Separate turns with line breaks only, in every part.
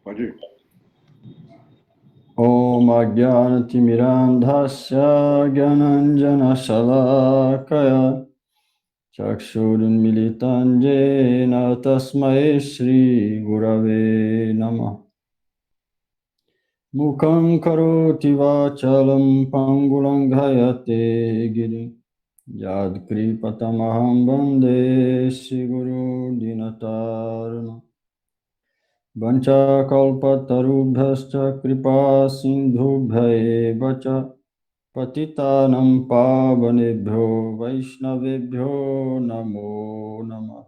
Pode ir.
Om Ajnanatimirandhasya Gyananjana Shalakaya Chakshurunmilitan Jena Tasmai Shri Gurave Namah Mukhaṁ Karoti Vachalam Pangulanghayate Girim Yad Kripatamaham Bande Shri Guru Dinatarana Vancha kalpatarubhyascha kripa sindhubhya cha patitanam pavanebhyo vaishnavebhyo namo namah.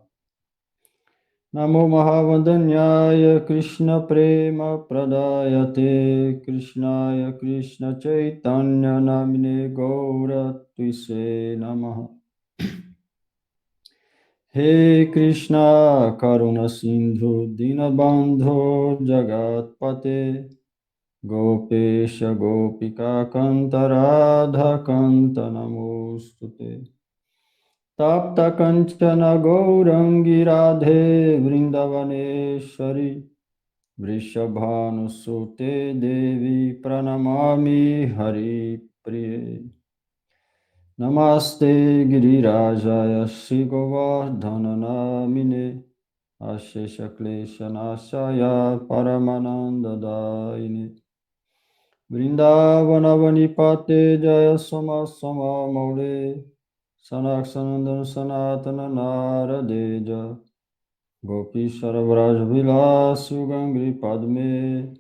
Namo mahavandanyaya Krishna prema pradayate Krishnaya Krishna chaitanya namine gaura tuise namaha. He Krishna Karuna Sindhu Dinabandho Jagatpate Gopesha Gopika Kanta Radha Kanta Namostute Tapta Kanchana Gaurangi Radhe Vrindavaneshwari Vrishabhanusute Devi Pranamami Hari Priye Namaste Girirajaya Shri Govardhana Namine Ashesha Klesha Nashaya Paramananda Daine Vrindavana Pate Jaya Soma Soma Maule Sanaksanandan Sanatana Naradeja Gopishara Vraj Vilasu Gangri Padme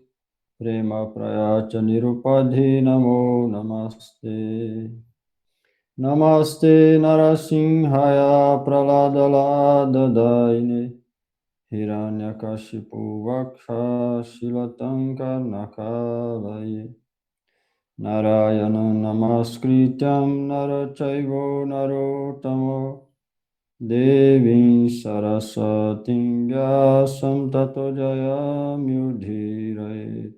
Prema Prayacha Nirupadhi Namo Namaste Namaste Narasimhaya Praladaladaine Hiranyakashipu Vaksha Shilatanka Nakalaye Narayana Namaskrityam Narachaivo Narotamo Devim Sarasatim Vyasam Tato Jayamyudhiraye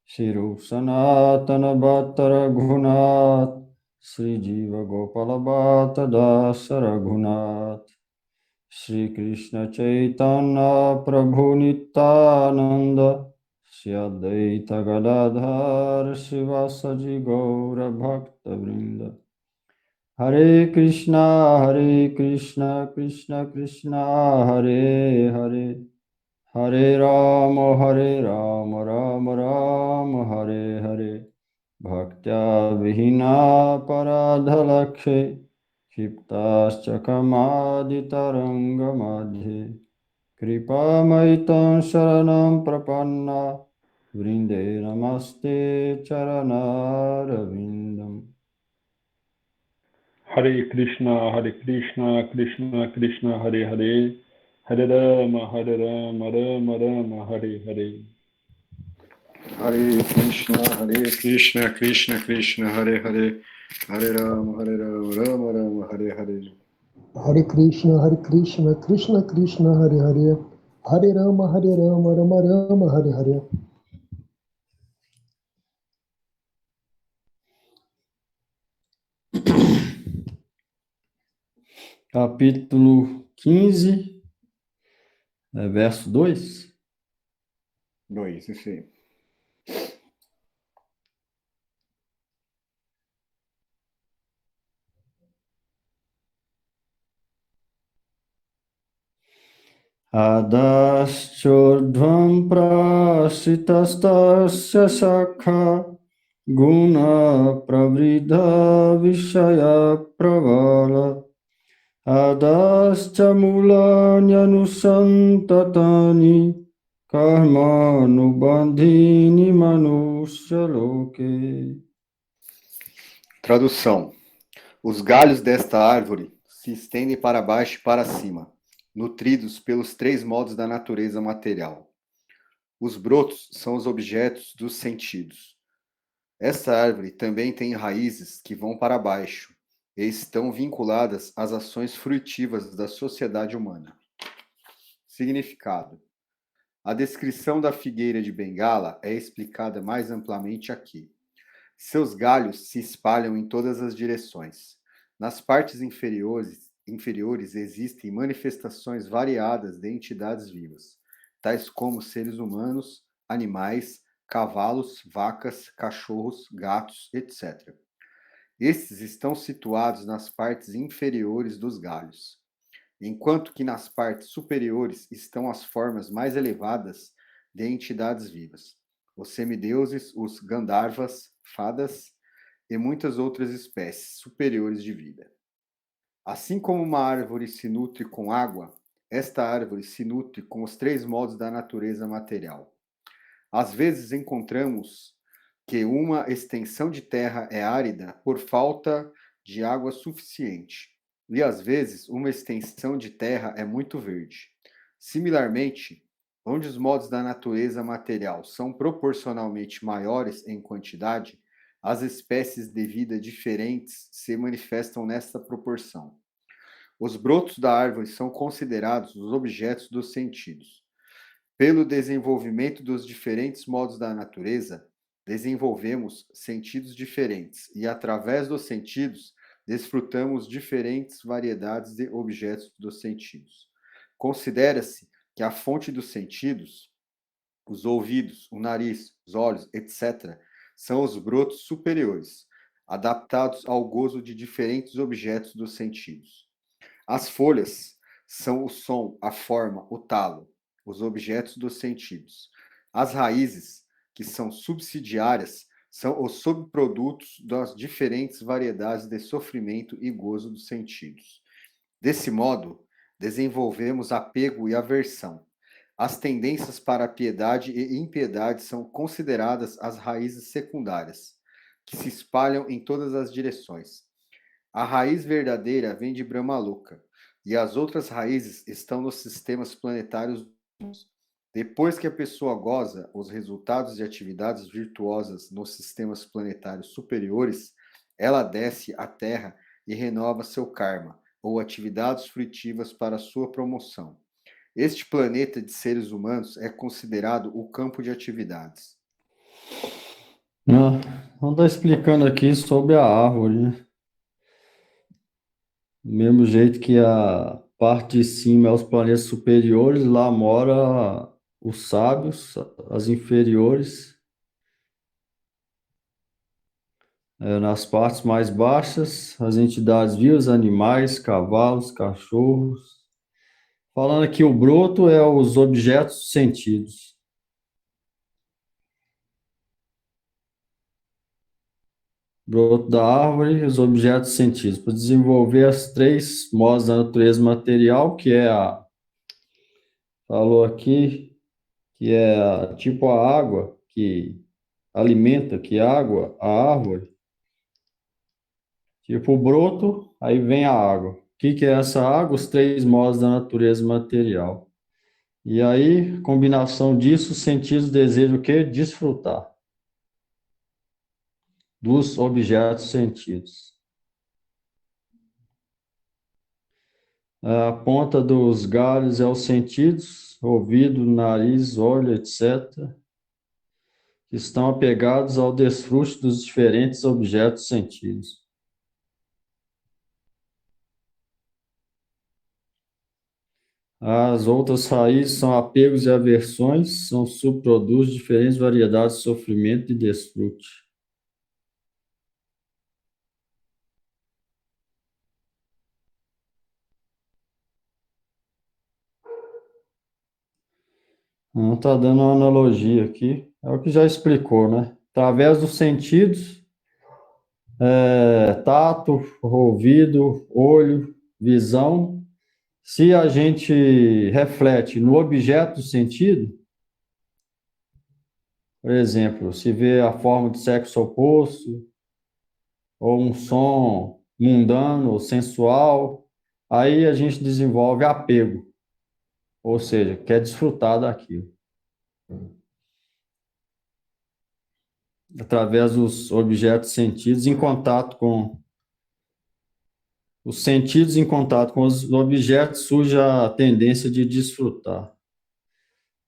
Shirup Sanatana Bhattara Gunat Sri Jiva Gopala Bhatta Dasa Raghunath Shri Krishna Chaitanya Prabhu Nityananda Shri Advaita Gadadhar Shivasaji Gaura Bhakta Vrinda Hare Krishna Krishna Krishna Hare Hare Hare Rama Rama Rama Hare Hare Bhaktya Vihina Paradhalakshe Kshiptascha Kamadhitaranga Madhye Kripamaitam Sharanam Prapanna Vrinde Namaste Charanarvindam.
Hare Krishna, Krishna Krishna, Hare Hare, Hare Rama, Rama Rama, Hare Hare. Hare Krishna, Krishna Krishna, Hare Hare, Hare Rama, Rama Rama, Hare Hare.
Hare Krishna, Krishna Krishna, Hare Hare, Hare Rama, Rama Rama, Hare Hare.
Capítulo 15, verso 2.
2, isso aí.
Adaschordhvam prasitastasya shakha guna pravridha vishaya pravala adascha mulanyanusantatani karma nubandhini manusya loke.
Tradução. Os galhos desta árvore se estendem para baixo e para cima, nutridos pelos 3 modos da natureza material. Os brotos são os objetos dos sentidos. Esta árvore também tem raízes que vão para baixo e estão vinculadas às ações fruitivas da sociedade humana. Significado. A descrição da figueira de Bengala é explicada mais amplamente aqui. Seus galhos se espalham em todas as direções. Nas partes inferiores existem manifestações variadas de entidades vivas, tais como seres humanos, animais, cavalos, vacas, cachorros, gatos, etc. Estes estão situados nas partes inferiores dos galhos, enquanto que nas partes superiores estão as formas mais elevadas de entidades vivas, os semideuses, os Gandharvas, fadas e muitas outras espécies superiores de vida. Assim como uma árvore se nutre com água, esta árvore se nutre com os 3 modos da natureza material. Às vezes encontramos que uma extensão de terra é árida por falta de água suficiente, e às vezes uma extensão de terra é muito verde. Similarmente, onde os modos da natureza material são proporcionalmente maiores em quantidade, as espécies de vida diferentes se manifestam nesta proporção. Os brotos da árvore são considerados os objetos dos sentidos. Pelo desenvolvimento dos diferentes modos da natureza, desenvolvemos sentidos diferentes e, através dos sentidos, desfrutamos diferentes variedades de objetos dos sentidos. Considera-se que a fonte dos sentidos, os ouvidos, o nariz, os olhos, etc., são os brotos superiores, adaptados ao gozo de diferentes objetos dos sentidos. As folhas são o som, a forma, o talo, os objetos dos sentidos. As raízes, que são subsidiárias, são os subprodutos das diferentes variedades de sofrimento e gozo dos sentidos. Desse modo, desenvolvemos apego e aversão. As tendências para a piedade e impiedade são consideradas as raízes secundárias, que se espalham em todas as direções. A raiz verdadeira vem de Brahmaloka, e as outras raízes estão nos sistemas planetários. Depois que a pessoa goza os resultados de atividades virtuosas nos sistemas planetários superiores, ela desce à Terra e renova seu karma, ou atividades frutivas para sua promoção. Este planeta de seres humanos é considerado o campo de atividades.
Vamos estar explicando aqui sobre a árvore, né? Do mesmo jeito que a parte de cima é os planetas superiores, lá mora os sábios, as inferiores. Nas partes mais baixas, as entidades vivas, animais, cavalos, cachorros. Falando aqui, o broto é os objetos sentidos. Broto da árvore, os objetos sentidos. Para desenvolver as 3 modos da natureza material, que é falou aqui, que é tipo a água, que alimenta, que água, a árvore. Tipo o broto, aí vem a água. O que é essa água? Os 3 modos da natureza material. E aí, combinação disso, os sentidos desejam o quê? Desfrutar dos objetos sentidos. A ponta dos galhos é os sentidos, ouvido, nariz, olho, etc., que estão apegados ao desfrute dos diferentes objetos sentidos. As outras raízes são apegos e aversões, são subprodutos de diferentes variedades de sofrimento e desfrute. Não está dando uma analogia aqui, é o que já explicou, né? Através dos sentidos, tato, ouvido, olho, visão. Se a gente reflete no objeto do sentido, por exemplo, se vê a forma de sexo oposto, ou um som mundano ou sensual, aí a gente desenvolve apego, ou seja, quer desfrutar daquilo. Através dos objetos sentidos em contato com os sentidos, em contato com os objetos, surge a tendência de desfrutar.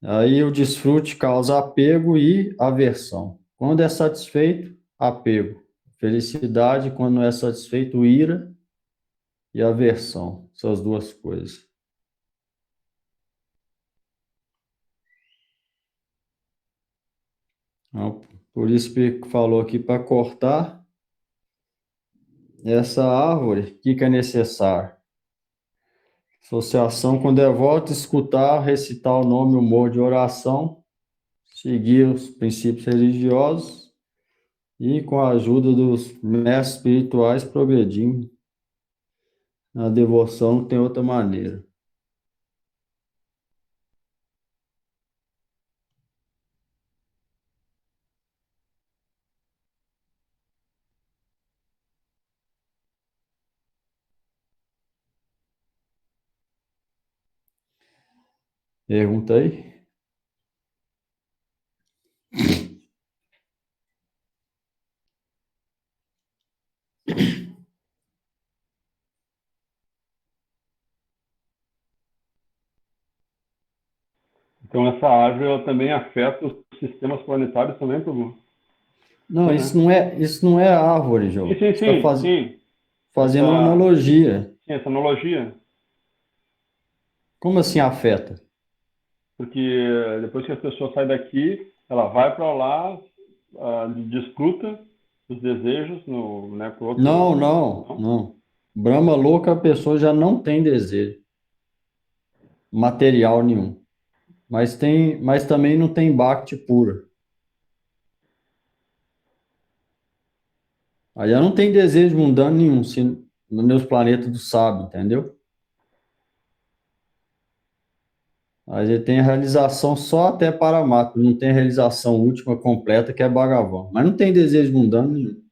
Aí o desfrute causa apego e aversão. Quando é satisfeito, apego. Felicidade, quando não é satisfeito, ira e aversão. Essas 2 coisas. Então, por isso que falou aqui para cortar essa árvore, o que é necessário? Associação com devoto, escutar, recitar o nome e o humor de oração, seguir os princípios religiosos e, com a ajuda dos mestres espirituais, progredindo na devoção, não tem outra maneira. Pergunta aí?
Então essa árvore ela também afeta os sistemas planetários também, Prabhu?
Não,
Sim,
isso não é árvore, João.
sim,
Você está
sim.
fazendo uma
Essa,
analogia.
sim, essa analogia.
Como assim afeta?
Porque depois que a pessoa sai daqui, ela vai para lá, desfruta os desejos no, né, pro outro.
Não. Brahma louca, a pessoa já não tem desejo material nenhum. Mas também não tem bhakti pura. Aí já não tem desejo mundano nenhum nos meus planetas do sábio, entendeu? Aí ele tem a realização só até Paramatma, não tem a realização última completa, que é Bhagavan. Mas não tem desejo mundano nenhum.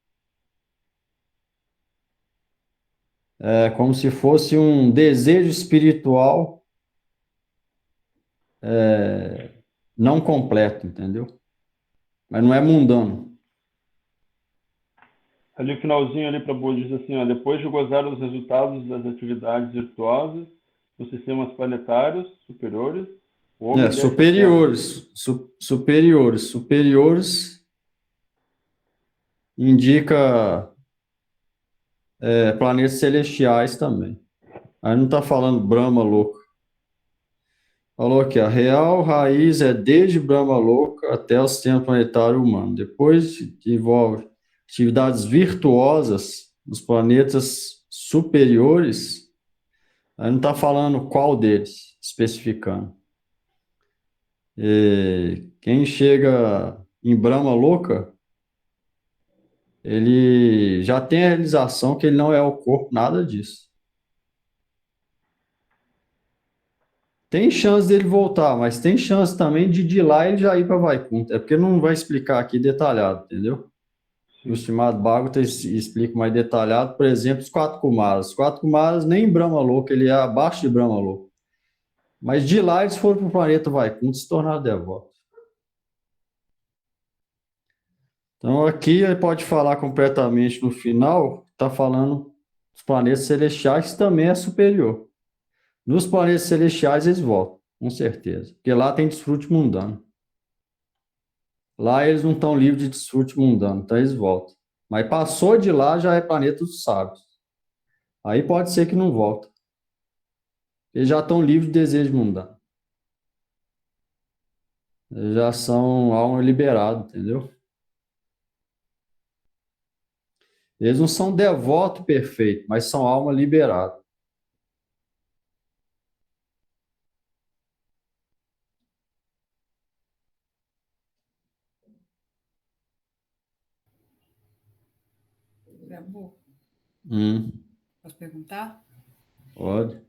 É como se fosse um desejo espiritual não completo, entendeu? Mas não é mundano.
Ali o finalzinho ali para Buda diz assim, ó, depois de gozar dos resultados das atividades virtuosas dos sistemas planetários superiores, o homem desce à Terra.
Superiores indica planetas celestiais também. Aí não está falando Brahma louco. Falou aqui, a real raiz é desde Brahma louca até o sistema planetário humano. Depois envolve atividades virtuosas dos planetas superiores. Aí não está falando qual deles, especificando. E quem chega em Brahma louca, ele já tem a realização que ele não é o corpo, nada disso. Tem chance dele voltar, mas tem chance também de lá ele já ir para Vaikuntha. É porque não vai explicar aqui detalhado, entendeu? O estimado Bhagavata explica mais detalhado, por exemplo, os 4 Kumaras. Os 4 Kumaras nem em Brahma louco, ele é abaixo de Brahma louco. Mas de lá eles foram para o planeta Vaikuntha e se tornaram devotos. Então aqui ele pode falar completamente no final, está falando dos planetas celestiais, que também é superior. Nos planetas celestiais eles voltam, com certeza, porque lá tem desfrute mundano. Lá eles não estão livres de desfrute mundano, então eles voltam. Mas passou de lá já é planeta dos sábios. Aí pode ser que não volta. Eles já estão livres de desejo mundano. Eles já são alma liberada, entendeu? Eles não são devoto perfeito, mas são alma liberada.
Prabhu,
Hum,
posso perguntar?
pode.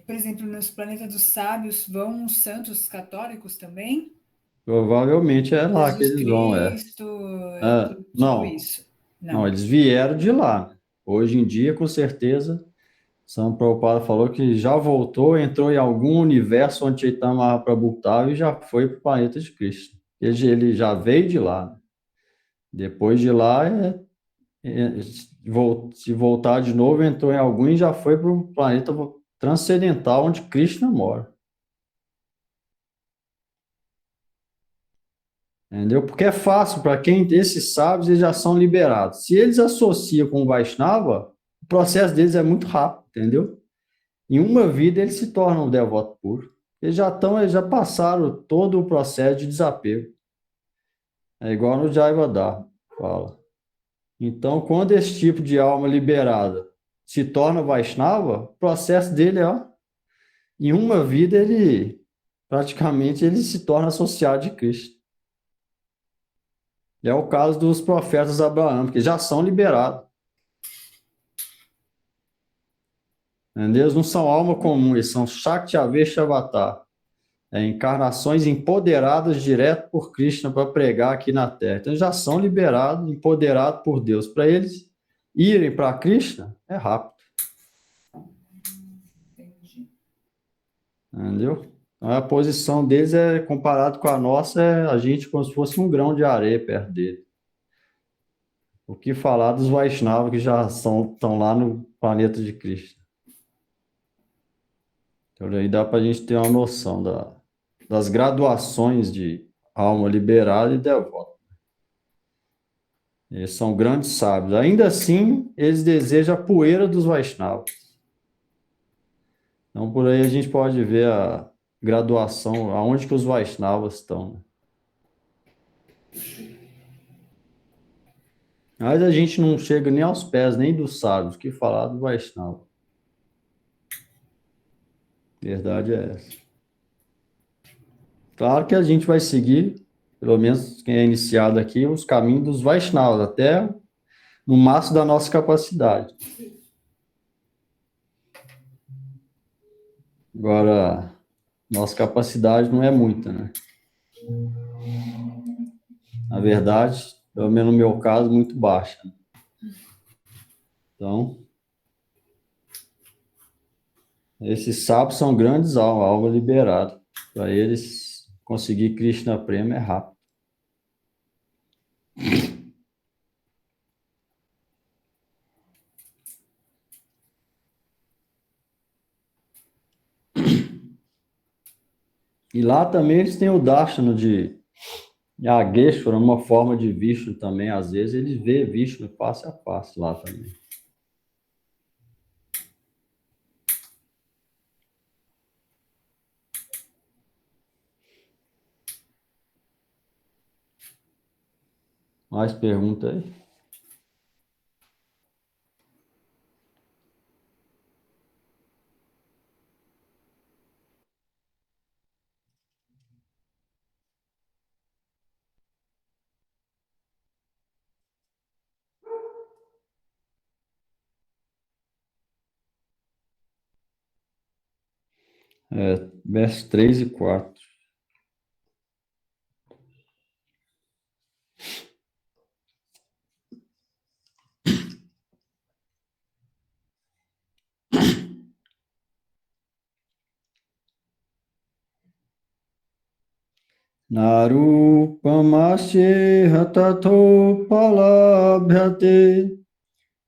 Por exemplo, nos planetas dos sábios vão os santos católicos também?
Provavelmente é lá que
Jesus
eles vão,
Cristo,
Ah,
tipo
não,
isso.
não,
Não.
eles vieram de lá. Hoje em dia, com certeza, São Prabhupada falou que já voltou, entrou em algum universo onde Chaitanya Mahaprabhu estava e já foi para o planeta de Krishna. Ele já veio de lá. Depois de lá, se voltar de novo, entrou em algum e já foi para o planeta transcendental onde Krishna mora. Entendeu? Porque é fácil para quem esses sábios eles já são liberados. Se eles associam com o Vaishnava, o processo deles é muito rápido, entendeu? Em uma vida eles se tornam um devoto puro. Eles já passaram todo o processo de desapego. É igual no Jayavadar, fala. Então, quando esse tipo de alma liberada se torna Vaishnava, o processo dele é, ó, em uma vida, praticamente ele se torna associado de Krishna. É o caso dos profetas Abraão, que já são liberados. Entendeu? Eles não são alma comum, eles são Shakti Avesha Avatar. Encarnações empoderadas direto por Krishna para pregar aqui na Terra. Então, eles já são liberados, empoderados por Deus. Para eles irem para Krishna, é rápido.
Entendi.
Entendeu? Então, a posição deles, comparado com a nossa, a gente como se fosse um grão de areia perto dele. O que falar dos Vaishnavas que já estão lá no planeta de Krishna. Então, aí dá para a gente ter uma noção das graduações de alma liberada e devota. Eles são grandes sábios. Ainda assim, eles desejam a poeira dos Vaishnavas. Então, por aí a gente pode ver a graduação, aonde que os Vaishnavas estão. Né? Mas a gente não chega nem aos pés, nem dos sábios, que falar do Vaishnava. Verdade é essa. Claro que a gente vai seguir, pelo menos quem é iniciado aqui, os caminhos dos Vaishnavas, até no máximo da nossa capacidade. Agora, nossa capacidade não é muita, né? Na verdade, pelo menos no meu caso, muito baixa. Então, esses sábios são grandes almas, alma liberada. Para eles conseguir Krishna Prema é rápido. E lá também eles têm o Darshana de Yageshwara, uma forma de Vishnu também. Às vezes eles vê Vishnu face a face lá também. Mais pergunta aí? Versos 3 e 4. Narupamasyeha tathopalabhyate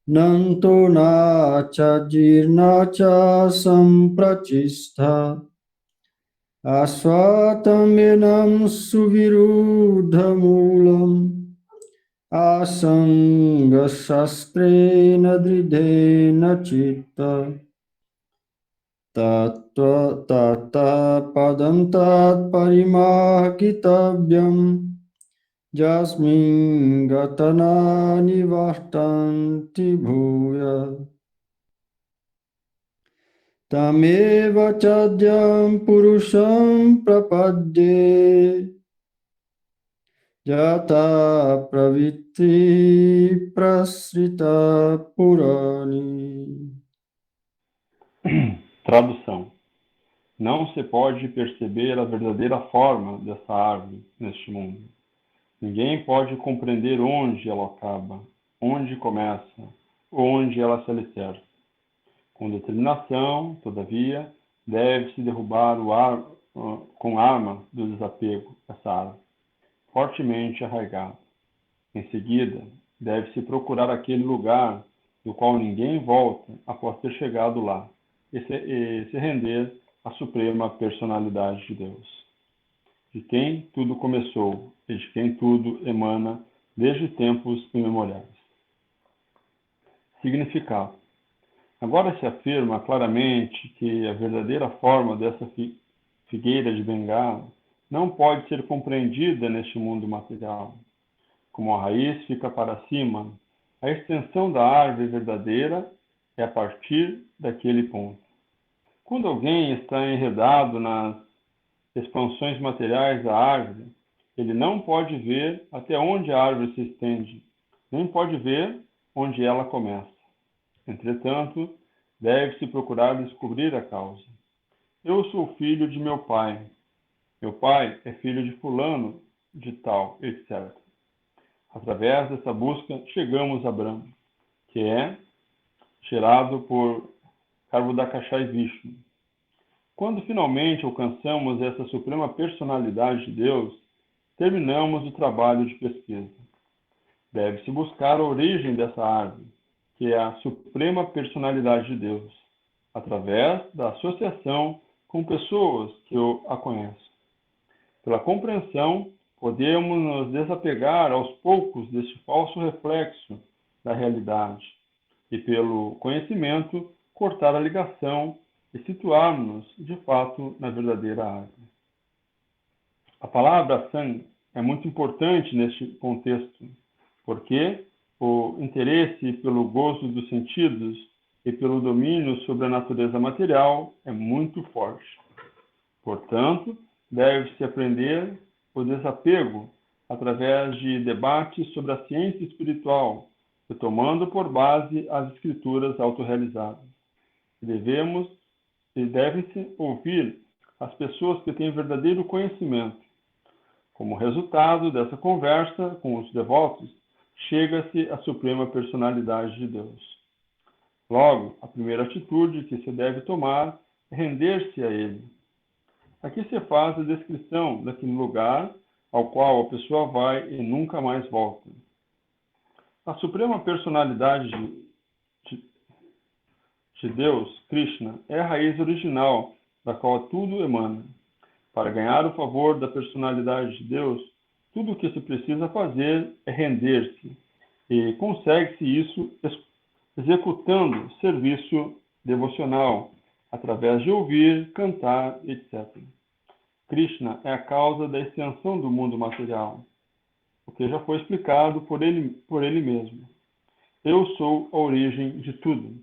nanto nacha jirnacha samprachistha asvatamenam suvirudhamulam asanga shastrena dridena chitta tata padantat parimahkitavyam jasmin gatana nivashtanti bhuya tameva chadyam purusham prapadye jata praviti prasrita purani.
Tradução. Não se pode perceber a verdadeira forma dessa árvore neste mundo. Ninguém pode compreender onde ela acaba, onde começa, onde ela se alicerça. Com determinação, todavia, deve-se derrubar com arma do desapego essa árvore, fortemente arraigada. Em seguida, deve-se procurar aquele lugar do qual ninguém volta após ter chegado lá, e se render à suprema personalidade de Deus, de quem tudo começou e de quem tudo emana desde tempos imemoriais. Significado. Agora se afirma claramente que a verdadeira forma dessa figueira de Bengala não pode ser compreendida neste mundo material. como a raiz fica para cima, a extensão da árvore verdadeira é a partir daquele ponto. Quando alguém está enredado nas expansões materiais da árvore, ele não pode ver até onde a árvore se estende, nem pode ver onde ela começa. Entretanto, deve-se procurar descobrir a causa. Eu sou filho de meu pai. Meu pai é filho de fulano, de tal, etc. Através dessa busca, chegamos a Brahma, que é gerado por Karvudakashai Vishnu. Quando finalmente alcançamos essa suprema personalidade de Deus, terminamos o trabalho de pesquisa. Deve-se buscar a origem dessa árvore, que é a suprema personalidade de Deus, através da associação com pessoas que a conhecem. Pela compreensão, podemos nos desapegar aos poucos deste falso reflexo da realidade e, pelo conhecimento, cortar a ligação e situarmos, de fato, na verdadeira árvore. A palavra sang é muito importante neste contexto, porque o interesse pelo gozo dos sentidos e pelo domínio sobre a natureza material é muito forte. Portanto, deve-se aprender o desapego através de debates sobre a ciência espiritual, tomando por base as escrituras autorrealizadas. Devem-se ouvir as pessoas que têm verdadeiro conhecimento. Como resultado dessa conversa com os devotos, chega-se à suprema personalidade de Deus. Logo, a primeira atitude que se deve tomar é render-se a Ele. Aqui se faz a descrição daquele lugar ao qual a pessoa vai e nunca mais volta. A suprema personalidade de Deus, Krishna, é a raiz original da qual tudo emana. Para ganhar o favor da personalidade de Deus, tudo o que se precisa fazer é render-se, e consegue-se isso executando serviço devocional, através de ouvir, cantar, etc. Krishna é a causa da extensão do mundo material, o que já foi explicado por ele mesmo. Eu sou a origem de tudo.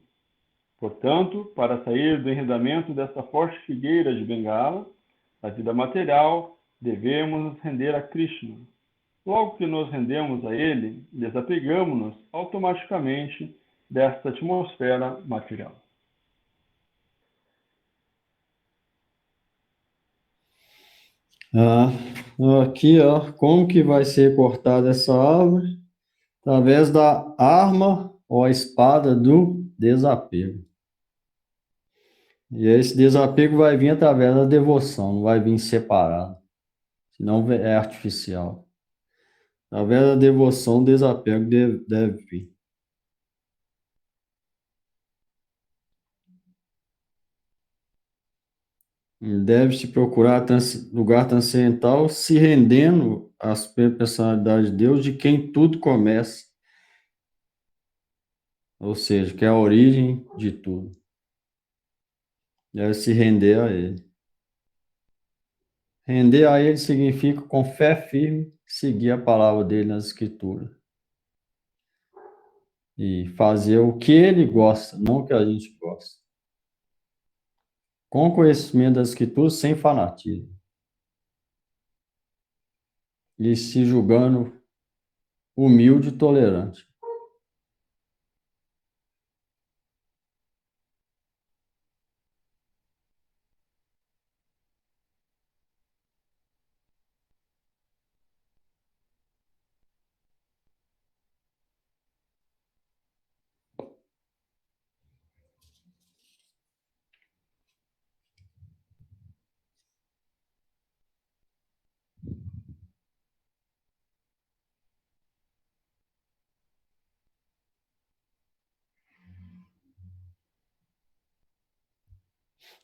Portanto, para sair do enredamento dessa forte figueira de Bengala, da vida material, devemos nos render a Krishna. Logo que nos rendemos a ele, desapegamos-nos automaticamente desta atmosfera material.
Aqui, ó, como que vai ser cortada essa árvore? Através da arma ou a espada do desapego. E esse desapego vai vir através da devoção, não vai vir separado, senão é artificial. Através da devoção, o desapego deve vir. Deve-se procurar lugar transcendental, se rendendo à personalidade de Deus, de quem tudo começa. Ou seja, que é a origem de tudo. Deve se render a Ele. Render a Ele significa, com fé firme, seguir a palavra dele nas Escrituras. E fazer o que Ele gosta, não o que a gente gosta. Com conhecimento das Escrituras, sem fanatismo. E se julgando humilde e tolerante.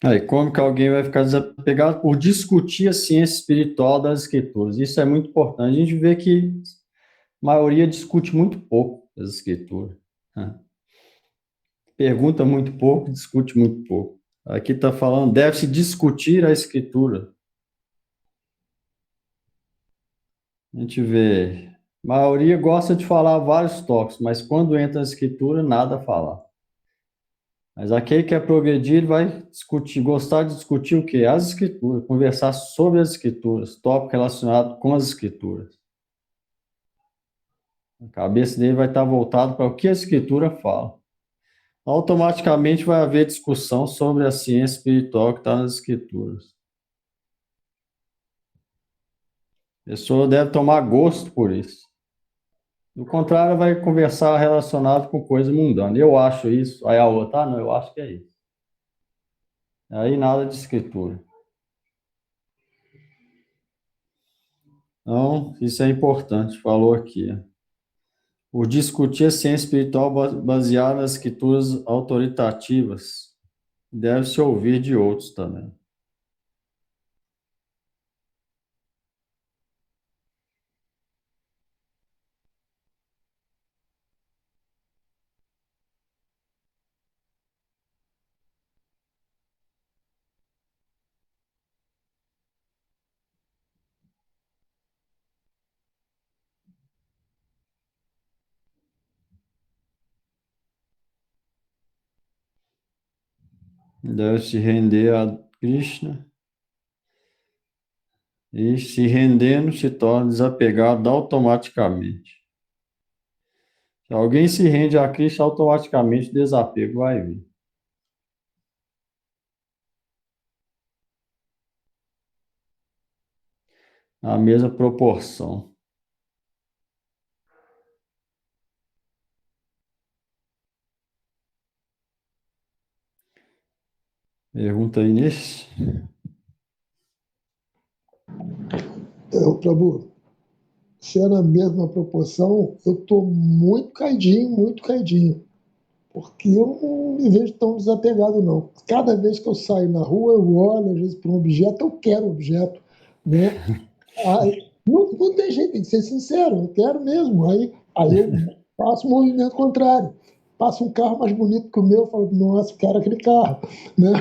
Aí, como que alguém vai ficar desapegado por discutir a ciência espiritual das Escrituras? Isso é muito importante. A gente vê que a maioria discute muito pouco as Escrituras. Né? Pergunta muito pouco, discute muito pouco. Aqui está falando, deve-se discutir a Escritura. A gente vê maioria gosta de falar vários tópicos, mas quando entra na escritura, nada a falar. Mas aquele que é progredir, ele vai discutir, gostar de discutir o quê? As escrituras, conversar sobre as escrituras, tópico relacionado com as escrituras. A cabeça dele vai estar voltada para o que a escritura fala. Automaticamente vai haver discussão sobre a ciência espiritual que está nas escrituras. A pessoa deve tomar gosto por isso. Do contrário, vai conversar relacionado com coisa mundana. Eu acho isso, aí a outra, não, eu acho que é isso. Aí nada de escritura. Então, isso é importante, falou aqui. Por discutir a ciência espiritual baseada nas escrituras autoritativas, deve-se ouvir de outros também. Deve-se render a Krishna e, se rendendo, se torna desapegado automaticamente. Se alguém se rende a Krishna, automaticamente o desapego vai vir. Na mesma proporção. Pergunta aí nisso.
Prabhu, se é na mesma proporção, eu estou muito caidinho, muito caidinho. Porque eu não me vejo tão desapegado, não. Cada vez que eu saio na rua, eu olho, às vezes, para um objeto, eu quero o objeto, né? Aí, não tem jeito, tem que ser sincero, eu quero mesmo. Aí eu faço o movimento contrário. Passa um carro mais bonito que o meu, eu falo, nossa, quero aquele carro. Né?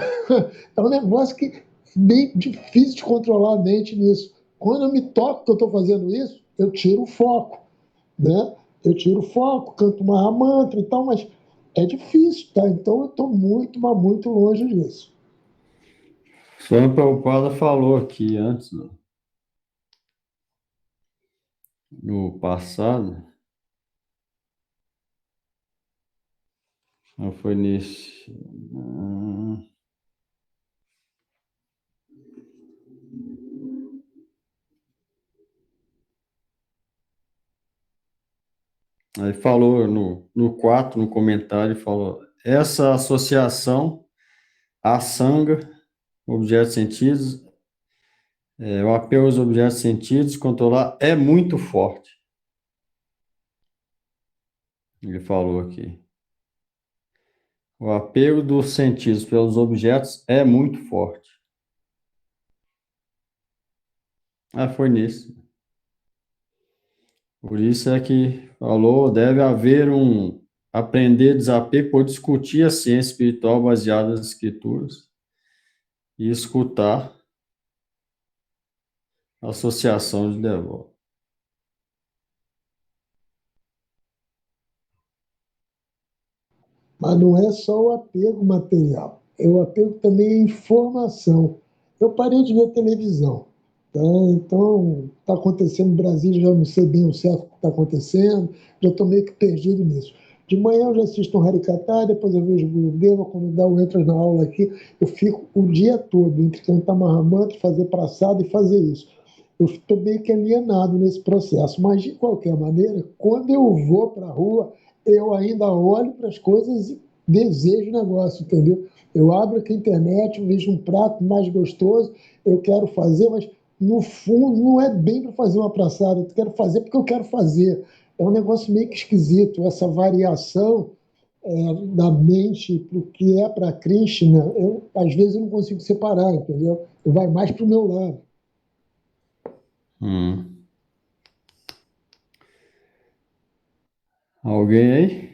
É um negócio que é bem difícil de controlar a mente nisso. Quando eu me toco que eu estou fazendo isso, eu tiro o foco. Né? Eu tiro o foco, canto uma mantra e tal, mas é difícil, tá? Então eu estou muito, mas muito longe disso.
Swami Prabhupada falou aqui antes, no passado, não foi nesse. Aí falou no 4, no comentário, falou: essa associação, a sanga, objetos sentidos, o apego aos objetos sentidos, controlar, é muito forte. Ele falou aqui. O apego dos sentidos pelos objetos é muito forte. Ah, foi nisso. Por isso é que falou, deve haver um aprender desapego por discutir a ciência espiritual baseada nas escrituras e escutar a associação de devotos.
Mas não é só o apego material, é o apego também à informação. Eu parei de ver televisão, tá? Então, está acontecendo no Brasil, já não sei bem o certo que está acontecendo, já estou meio que perdido nisso. De manhã eu já assisto um Harikata, depois eu vejo o Gurudeva, quando dá o entra na aula aqui, eu fico o dia todo entre cantar Mahamantra, fazer praçada e fazer isso. Eu estou meio que alienado nesse processo, mas de qualquer maneira, quando eu vou para a rua, eu ainda olho para as coisas e desejo o negócio, entendeu? Eu abro aqui a internet, vejo um prato mais gostoso, eu quero fazer, mas no fundo não é bem para fazer uma praçada, eu quero fazer porque eu quero fazer. É um negócio meio que esquisito, essa variação da mente para o que é para Krishna, às vezes eu não consigo separar, entendeu? Vai mais para o meu lado.
Hum. Alguém aí?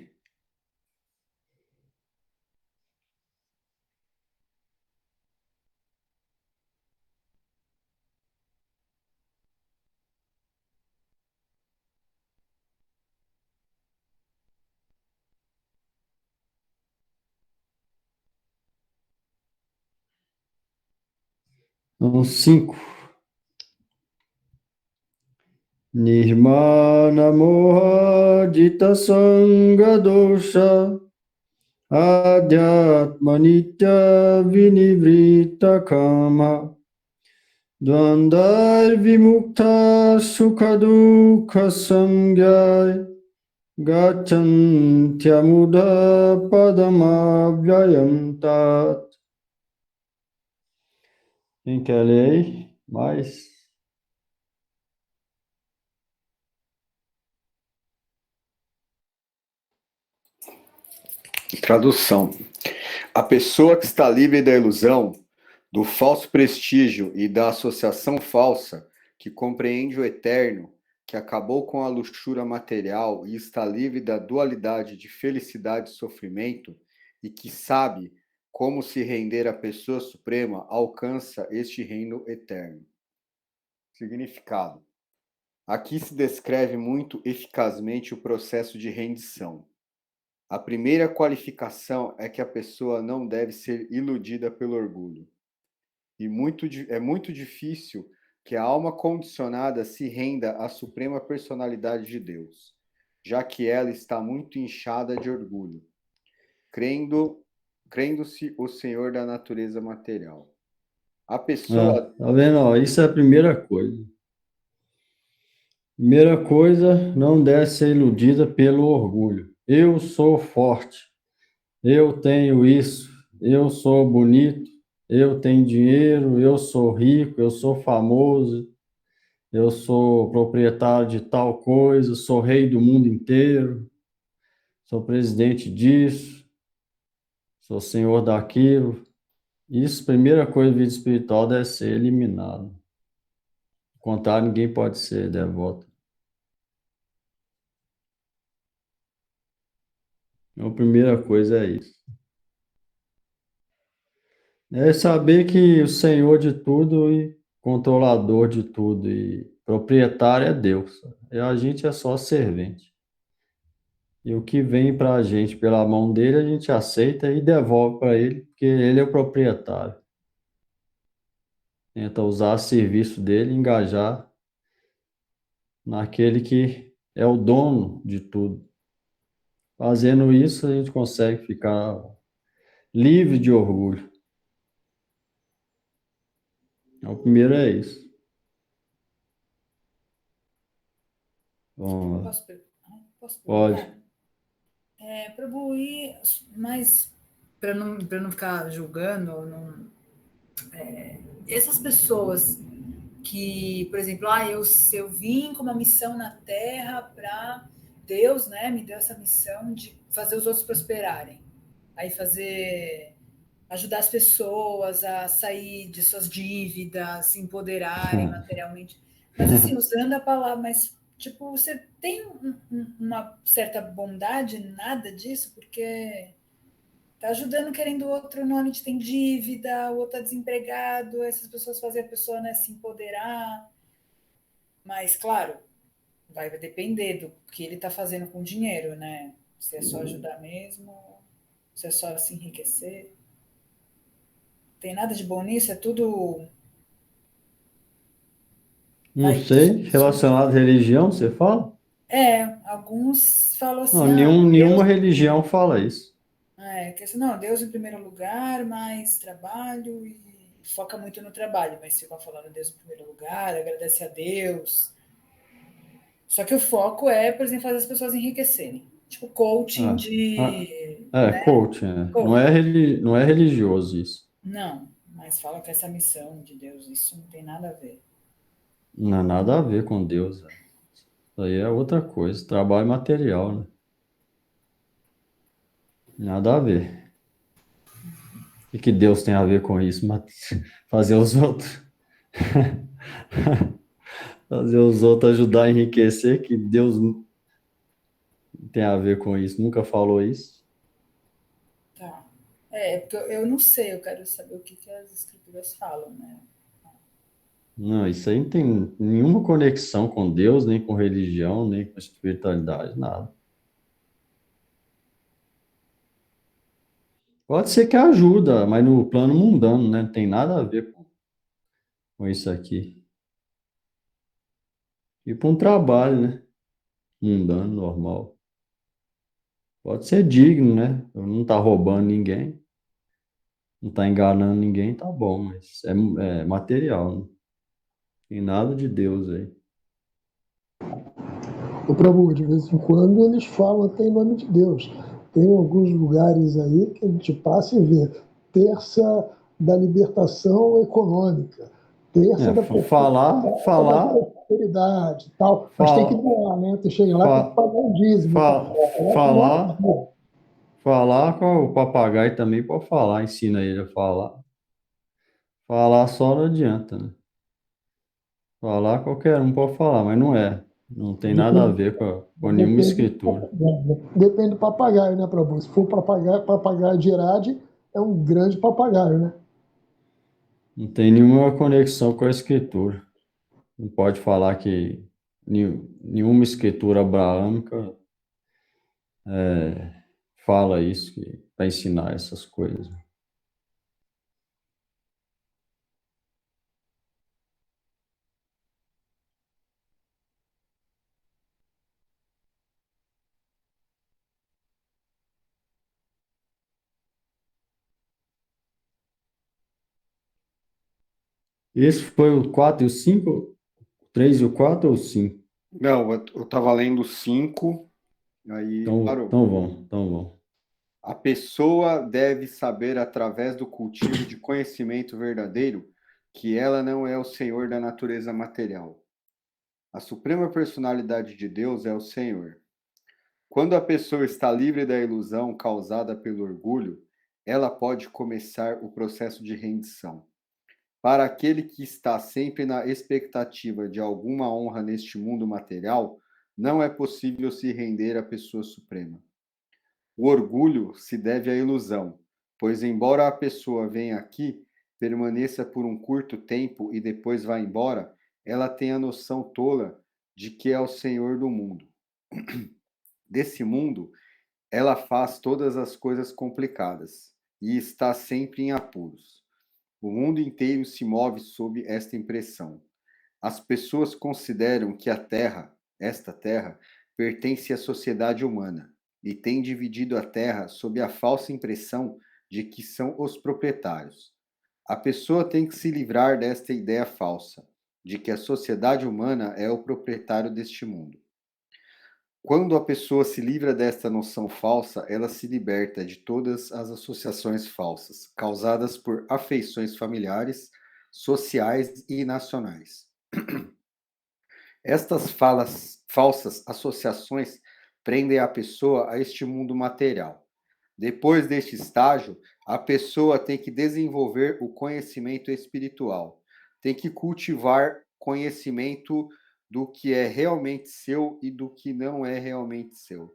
Então, 5. Nirmana moha jita sanga dosha adhyatma nitya vinivrita kama dvandar vimukta sukha dukha samgyay gacchantyamuda padamavyayam tat. Quem quer ler aí? Mais?
Tradução. A pessoa que está livre da ilusão, do falso prestígio e da associação falsa, que compreende o eterno, que acabou com a luxúria material e está livre da dualidade de felicidade e sofrimento, e que sabe como se render à pessoa suprema, alcança este reino eterno. Significado. Aqui se descreve muito eficazmente o processo de rendição. A primeira qualificação é que a pessoa não deve ser iludida pelo orgulho. E é muito difícil que a alma condicionada se renda à suprema personalidade de Deus, já que ela está muito inchada de orgulho, crendo-se o senhor da natureza material. A pessoa...
Tá vendo? Ó, isso é a primeira coisa. Primeira coisa, não deve ser iludida pelo orgulho. Eu sou forte, eu tenho isso, eu sou bonito, eu tenho dinheiro, eu sou rico, eu sou famoso, eu sou proprietário de tal coisa, sou rei do mundo inteiro, sou presidente disso, sou senhor daquilo. Isso, primeira coisa, vida espiritual deve ser eliminado. Ao contrário, ninguém pode ser devoto. Então, a primeira coisa é isso. É saber que o Senhor de tudo e controlador de tudo e proprietário é Deus. E a gente é só servente. E o que vem para a gente pela mão dele, a gente aceita e devolve para ele, porque ele é o proprietário. Tenta usar o serviço dele, engajar naquele que é o dono de tudo. Fazendo isso, a gente consegue ficar livre de orgulho. O primeiro é isso. Bom,
Posso
pode.
perguntar? Prabhu, mas para não ficar julgando, essas pessoas que, por exemplo, eu vim com uma missão na Terra para Deus, né, me deu essa missão de fazer os outros prosperarem, aí ajudar as pessoas a sair de suas dívidas, se empoderarem materialmente. Mas assim, usando a palavra, mas tipo, você tem uma certa bondade, nada disso, porque tá ajudando querendo o outro, não, a gente tem dívida, o outro tá desempregado, essas pessoas fazem a pessoa, né, se empoderar. Mas, claro, vai depender do que ele tá fazendo com o dinheiro, né? Se é só ajudar mesmo, se é só se enriquecer. Tem nada de bom nisso, é tudo.
Não sei, relacionado à religião, você fala?
Alguns falam
Não,
assim,
nenhuma
Deus,
religião fala isso.
que assim, não, Deus em primeiro lugar, mais trabalho e foca muito no trabalho, mas ficam falando Deus em primeiro lugar, agradece a Deus. Só que o foco é, por exemplo, fazer as pessoas enriquecerem. Tipo, coaching né?
Coach, né?
Coaching.
Não é religioso isso.
Não, mas fala que essa missão de Deus, isso não tem nada a ver.
Não é nada a ver com Deus. Né? Isso aí é outra coisa, trabalho material, né? Nada a ver. O que Deus tem a ver com isso? Fazer os outros. Fazer os outros ajudar a enriquecer, que Deus não tem a ver com isso, nunca falou isso.
Tá. Porque eu não sei, eu quero saber o que as escrituras falam, né?
Não, isso aí não tem nenhuma conexão com Deus, nem com religião, nem com espiritualidade, nada. Pode ser que ajuda, mas no plano mundano, né? Não tem nada a ver com com isso aqui. E para um trabalho, né? Mundano, normal. Pode ser digno, né? Não tá roubando ninguém, não tá enganando ninguém, tá bom, mas é material, não tem nada de Deus aí.
O Prabhu, de vez em quando, eles falam até em nome de Deus. Tem alguns lugares aí que a gente passa e vê terça da libertação econômica, terça da prosperidade e tal. Mas tem que doar, né? Tu chega lá, tem que pagar um dízimo.
Falar com o papagaio também pode falar, ensina ele a falar. Falar só não adianta, né? Falar qualquer um pode falar, mas não é. Não tem nada a ver com nenhuma escritura.
Depende do papagaio, né, Prabhu? Se for papagaio de Irade, é um grande papagaio, né?
Não tem nenhuma conexão com a escritura. Não pode falar que nenhuma escritura abraâmica fala isso para ensinar essas coisas. Esse foi o 4 e o 5? O 3 e o 4 ou o 5?
Não, eu estava lendo 5, aí parou.
Então bom.
A pessoa deve saber, através do cultivo de conhecimento verdadeiro, que ela não é o senhor da natureza material. A suprema personalidade de Deus é o Senhor. Quando a pessoa está livre da ilusão causada pelo orgulho, ela pode começar o processo de rendição. Para aquele que está sempre na expectativa de alguma honra neste mundo material, não é possível se render à pessoa suprema. O orgulho se deve à ilusão, pois, embora a pessoa venha aqui, permaneça por um curto tempo e depois vá embora, ela tem a noção tola de que é o senhor do mundo. Desse mundo, ela faz todas as coisas complicadas e está sempre em apuros. O mundo inteiro se move sob esta impressão. As pessoas consideram que a Terra, esta Terra, pertence à sociedade humana e têm dividido a Terra sob a falsa impressão de que são os proprietários. A pessoa tem que se livrar desta ideia falsa, de que a sociedade humana é o proprietário deste mundo. Quando a pessoa se livra desta noção falsa, ela se liberta de todas as associações falsas, causadas por afeições familiares, sociais e nacionais. Estas falsas associações prendem a pessoa a este mundo material. Depois deste estágio, a pessoa tem que desenvolver o conhecimento espiritual, tem que cultivar conhecimento do que é realmente seu e do que não é realmente seu.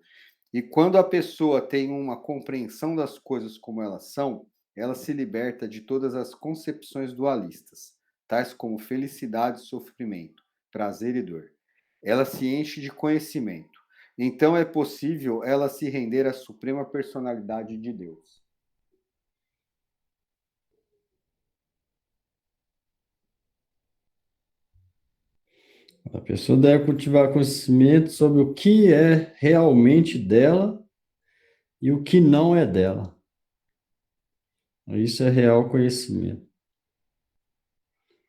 E quando a pessoa tem uma compreensão das coisas como elas são, ela se liberta de todas as concepções dualistas, tais como felicidade e sofrimento, prazer e dor. Ela se enche de conhecimento. Então é possível ela se render à suprema personalidade de Deus.
A pessoa deve cultivar conhecimento sobre o que é realmente dela e o que não é dela. Isso é real conhecimento.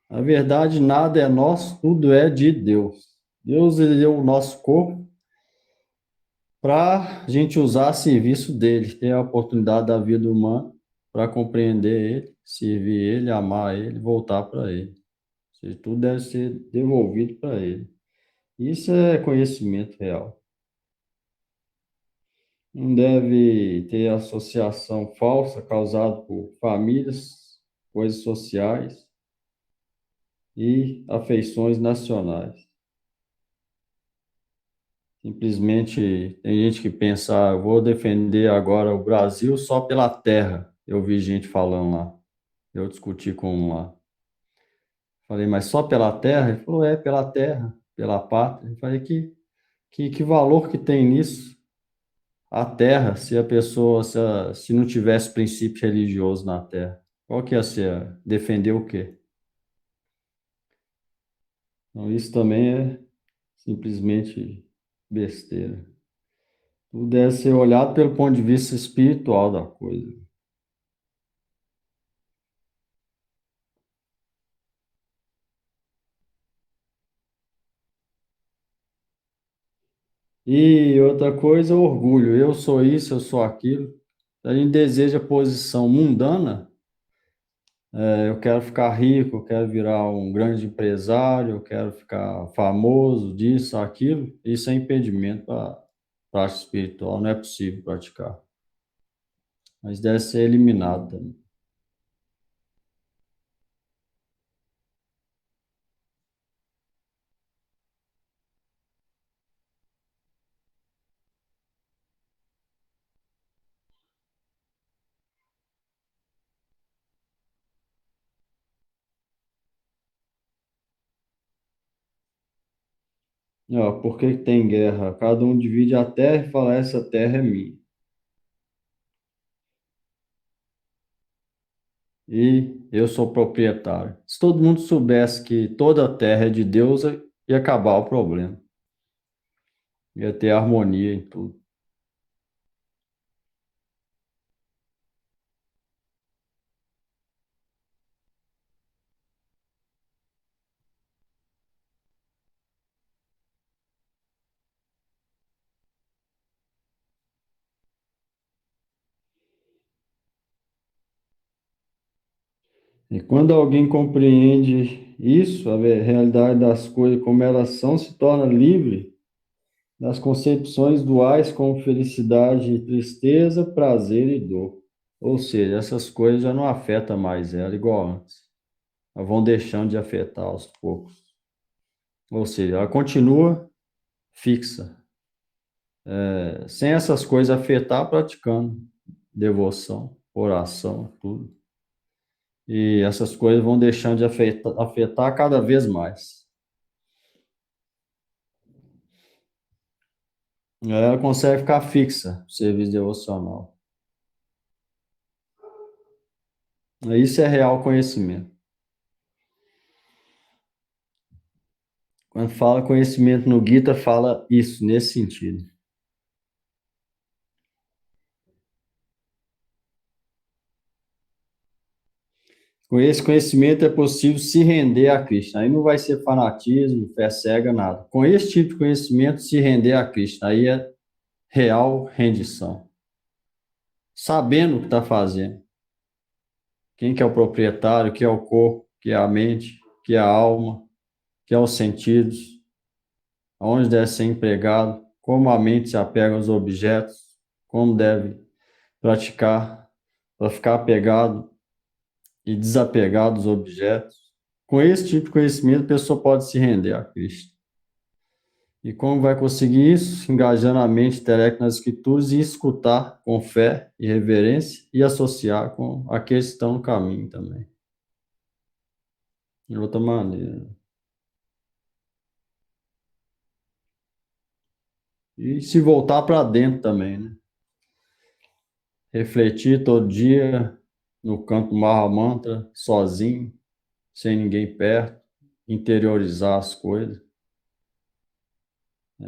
Na verdade, nada é nosso, tudo é de Deus. Deus, ele deu o nosso corpo para a gente usar a serviço dele, ter a oportunidade da vida humana para compreender ele, servir ele, amar ele, voltar para ele. Ou seja, tudo deve ser devolvido para ele. Isso é conhecimento real. Não deve ter associação falsa causada por famílias, coisas sociais e afeições nacionais. Simplesmente tem gente que pensa, eu vou defender agora o Brasil só pela terra. Eu vi gente falando lá. Eu discuti com um lá. Falei, mas só pela terra? Ele falou, pela terra, pela pátria. Eu falei, que valor que tem nisso? A terra, se a pessoa, se não tivesse princípio religioso na terra, qual que ia ser? Defender o quê? Então, isso também é simplesmente besteira. Tudo deve ser olhado pelo ponto de vista espiritual da coisa. E outra coisa, orgulho. Eu sou isso, eu sou aquilo. A gente deseja posição mundana. Eu quero ficar rico, eu quero virar um grande empresário, eu quero ficar famoso, disso, aquilo. Isso é impedimento para prática espiritual, não é possível praticar. Mas deve ser eliminado também. Ó, por que que tem guerra? Cada um divide a terra e fala, essa terra é minha. E eu sou proprietário. Se todo mundo soubesse que toda a terra é de Deus, ia acabar o problema. Ia ter harmonia em tudo. E quando alguém compreende isso, a realidade das coisas como elas são, se torna livre das concepções duais como felicidade e tristeza, prazer e dor. Ou seja, essas coisas já não afetam mais ela igual antes. Elas vão deixando de afetar aos poucos. Ou seja, ela continua fixa, sem essas coisas afetar, praticando devoção, oração, tudo. E essas coisas vão deixando de afetar cada vez mais. Ela consegue ficar fixa no serviço devocional. Isso é real conhecimento. Quando fala conhecimento no Gita, fala isso, nesse sentido. Com esse conhecimento é possível se render a Krishna. Aí não vai ser fanatismo, fé cega, nada. Com esse tipo de conhecimento, se render a Krishna. Aí é real rendição. Sabendo o que está fazendo. Quem que é o proprietário, que é o corpo, que é a mente, que é a alma, que é os sentidos, aonde deve ser empregado, como a mente se apega aos objetos, como deve praticar para ficar apegado e desapegado dos objetos. Com esse tipo de conhecimento, a pessoa pode se render a Cristo. E como vai conseguir isso? Engajando a mente intelecto nas escrituras e escutar com fé e reverência e associar com aqueles que estão no caminho também. De outra maneira. E se voltar para dentro também, né? Refletir todo dia no canto Mahamantra, sozinho, sem ninguém perto, interiorizar as coisas.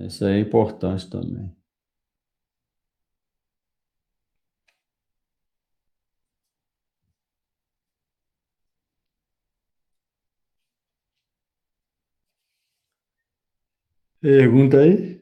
Isso aí é importante também. Pergunta aí?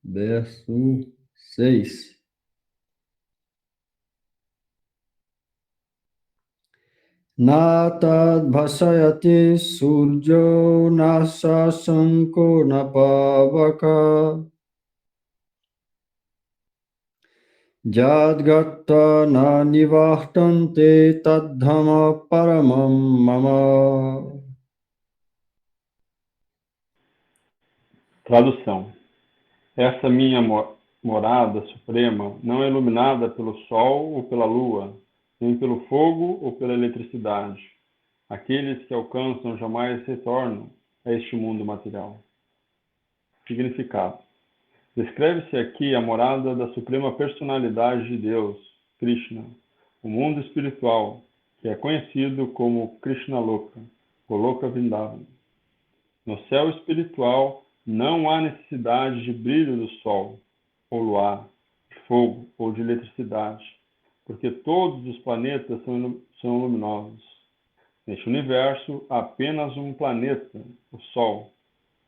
Verso 6. Natad bhasayati surjo nasa sanko napavaka Jadgatta na nivartante tadhama paramam mama.
Tradução. Essa minha morada suprema não é iluminada pelo sol ou pela lua, nem pelo fogo ou pela eletricidade. Aqueles que alcançam jamais retornam a este mundo material. Significado. Descreve-se aqui a morada da suprema personalidade de Deus, Krishna, o mundo espiritual, que é conhecido como Krishnaloka, Goloka Vrindavan. No céu espiritual não há necessidade de brilho do sol, ou luar, de fogo ou de eletricidade, porque todos os planetas são luminosos. Neste universo há apenas um planeta, o Sol,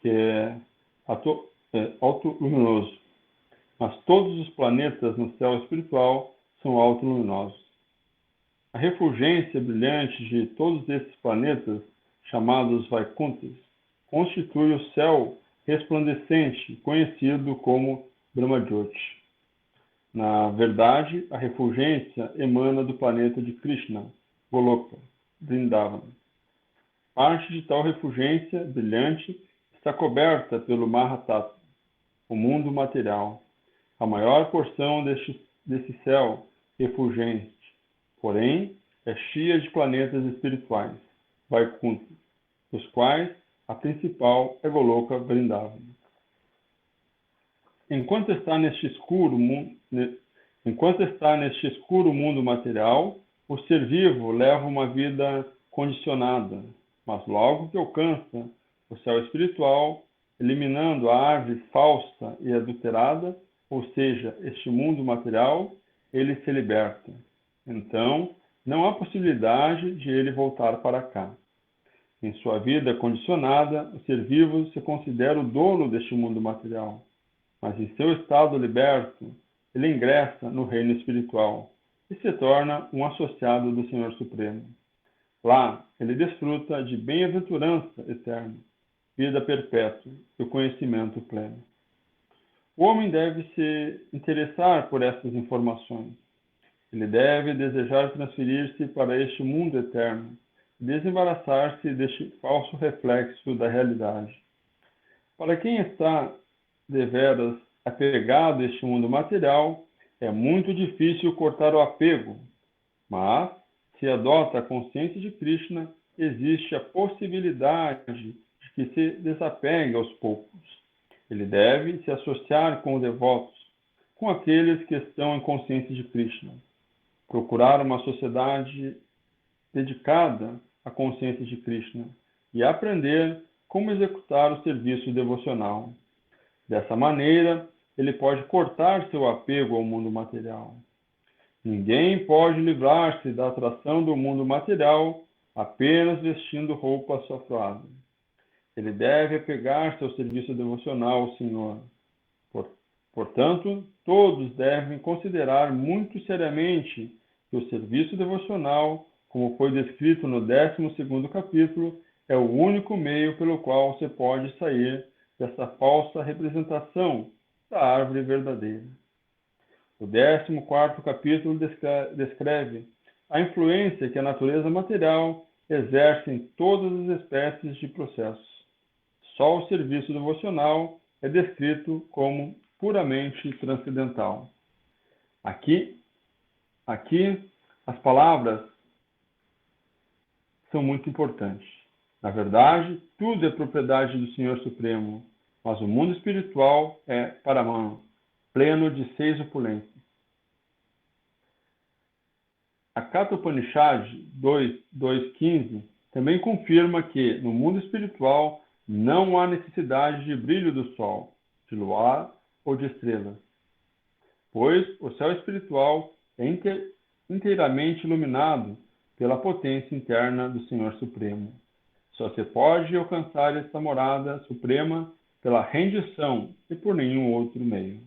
que é autoluminoso, mas todos os planetas no céu espiritual são autoluminosos. A refulgência brilhante de todos esses planetas, chamados Vaikunthas, constitui o céu resplandecente, conhecido como Brahmajyoti. Na verdade, a refulgência emana do planeta de Krishna, Goloka, Vrindavan. Parte de tal refulgência brilhante está coberta pelo Mahatattva, o mundo material, a maior porção desse céu refulgente, porém, é cheia de planetas espirituais, Vaikunthas, dos quais a principal é Goloka Vrindavan. Enquanto está neste escuro mundo material, o ser vivo leva uma vida condicionada, mas logo que alcança o céu espiritual, eliminando a árvore falsa e adulterada, ou seja, este mundo material, ele se liberta. Então, não há possibilidade de ele voltar para cá. Em sua vida condicionada, o ser vivo se considera o dono deste mundo material. Mas em seu estado liberto, ele ingressa no reino espiritual e se torna um associado do Senhor Supremo. Lá, ele desfruta de bem-aventurança eterna, vida perpétua e o conhecimento pleno. O homem deve se interessar por estas informações. Ele deve desejar transferir-se para este mundo eterno, desembaraçar-se deste falso reflexo da realidade. Para quem está deveras apegado a este mundo material, é muito difícil cortar o apego, mas, se adota a consciência de Krishna, existe a possibilidade de que se desapegue aos poucos. Ele deve se associar com os devotos, com aqueles que estão em consciência de Krishna. Procurar uma sociedade dedicada à consciência de Krishna e aprender como executar o serviço devocional. Dessa maneira, ele pode cortar seu apego ao mundo material. Ninguém pode livrar-se da atração do mundo material apenas vestindo roupa açafrada. Ele deve apegar-se ao serviço devocional ao Senhor. Portanto, todos devem considerar muito seriamente que o serviço devocional, como foi descrito no 12º capítulo, é o único meio pelo qual você pode sair dessa falsa representação da árvore verdadeira. O 14º capítulo descreve a influência que a natureza material exerce em todas as espécies de processos. Só o serviço devocional é descrito como puramente transcendental. Aqui, as palavras são muito importantes. Na verdade, tudo é propriedade do Senhor Supremo, mas o mundo espiritual é Paraman, pleno de 6 opulências. A Katha Upanishad 2.2.15 também confirma que, no mundo espiritual, não há necessidade de brilho do sol, de luar ou de estrelas, pois o céu espiritual é inteiramente iluminado pela potência interna do Senhor Supremo. Só se pode alcançar esta morada suprema pela rendição e por nenhum outro meio.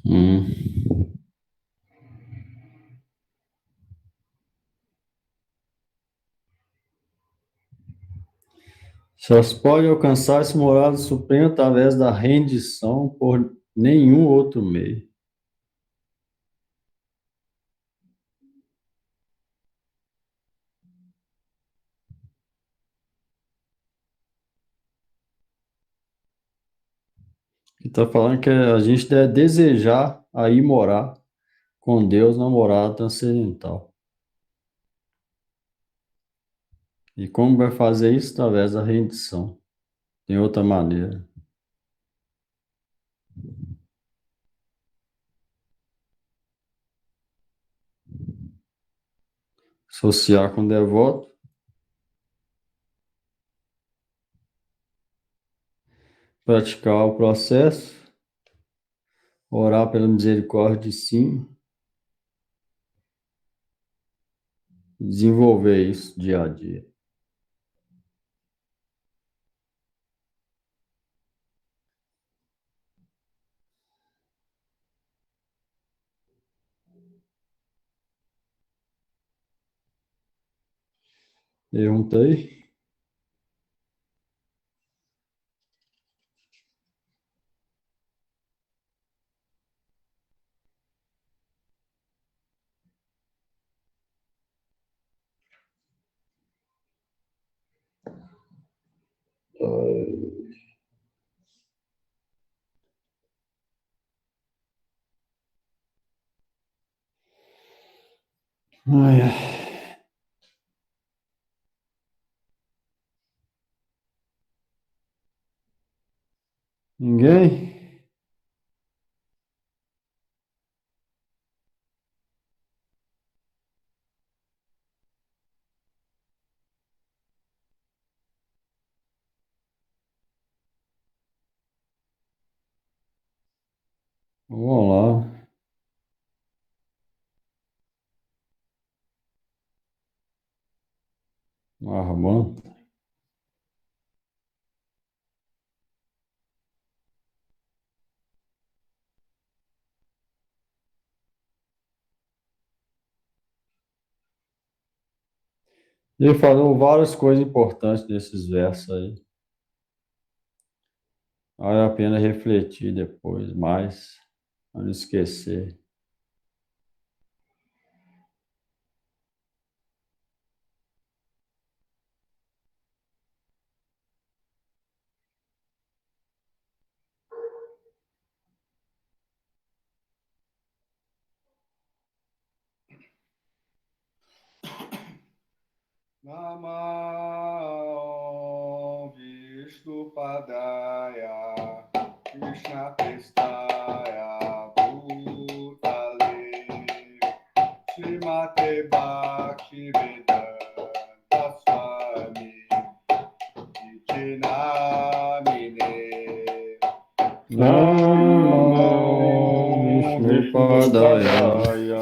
Hum. Só se pode alcançar esse morado supremo através da rendição por nenhum outro meio. Ele está falando que a gente deve desejar aí morar com Deus na morada transcendental. E como vai fazer isso? Através da rendição. Tem outra maneira. Associar com o devoto. Praticar o processo. Orar pela misericórdia de cima. Desenvolver isso dia a dia. Pergunta aí. Ai, ai. Ninguém? Vamos lá. Armando. Ele falou várias coisas importantes nesses versos aí. Vale a pena refletir depois, mais, para não esquecer.
Namah Vishnu Padaya Krishna Prestaya Bhutale Srimate Bhakti Vedanta Swami Iti Namine
Namo Vishnu Padaya